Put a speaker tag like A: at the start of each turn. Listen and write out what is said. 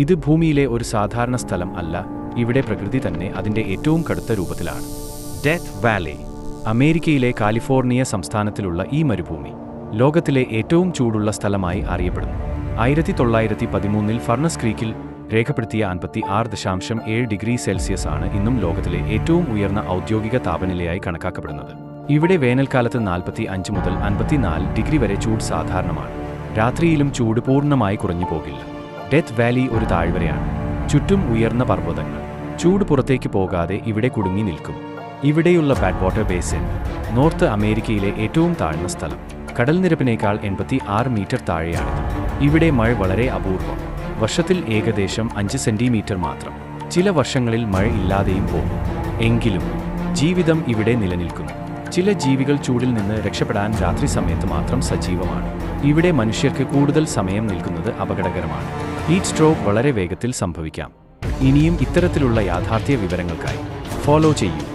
A: ഇത് ഭൂമിയിലെ ഒരു സാധാരണ സ്ഥലം അല്ല, ഇവിടെ പ്രകൃതി തന്നെ അതിൻ്റെ ഏറ്റവും കടുത്ത രൂപത്തിലാണ്. Death Valley. അമേരിക്കയിലെ കാലിഫോർണിയ സംസ്ഥാനത്തിലുള്ള ഈ മരുഭൂമി ലോകത്തിലെ ഏറ്റവും ചൂടുള്ള സ്ഥലമായി അറിയപ്പെടുന്നു. 1913 ഫർണസ് ക്രീക്കിൽ രേഖപ്പെടുത്തിയ 56.7 ഡിഗ്രി സെൽഷ്യസ് ആണ് ഇന്നും ലോകത്തിലെ ഏറ്റവും ഉയർന്ന ഔദ്യോഗിക താപനിലയായി കണക്കാക്കപ്പെടുന്നത്. ഇവിടെ വേനൽക്കാലത്ത് 45 മുതൽ 54 ഡിഗ്രി വരെ ചൂട് സാധാരണമാണ്. രാത്രിയിലും ചൂട് പൂർണ്ണമായി കുറഞ്ഞു പോകില്ല. ഡെത്ത് വാലി ഒരു താഴ്വരയാണ്. ചുറ്റും ഉയർന്ന പർവ്വതങ്ങൾ. ചൂട് പുറത്തേക്ക് പോകാതെ ഇവിടെ കുടുങ്ങി നിൽക്കും. ഇവിടെയുള്ള ബാഡ് വാട്ടർ ബേസിൻ, നോർത്ത് അമേരിക്കയിലെ ഏറ്റവും താഴ്ന്ന സ്ഥലം. കടൽനിരപ്പിനേക്കാൾ 86 മീറ്റർ താഴെയാണിത്. ഇവിടെ മഴ വളരെ അപൂർവം. വർഷത്തിൽ ഏകദേശം 5 സെന്റിമീറ്റർ മാത്രം. ചില വർഷങ്ങളിൽ മഴ ഇല്ലാതെയും പോകും. എങ്കിലും ജീവിതം ഇവിടെ നിലനിൽക്കുന്നു. ചില ജീവികൾ ചൂടിൽ നിന്ന് രക്ഷപ്പെടാൻ രാത്രി സമയത്ത് മാത്രം സജീവമാണ്. ഇവിടെ മനുഷ്യർക്ക് കൂടുതൽ സമയം നിൽക്കുന്നത് അപകടകരമാണ്. ഹീറ്റ് സ്ട്രോക്ക് വളരെ വേഗത്തിൽ സംഭവിക്കാം. ഇനിയും ഇത്തരത്തിലുള്ള യാഥാർത്ഥ്യ വിവരങ്ങൾക്കായി ഫോളോ ചെയ്യൂ.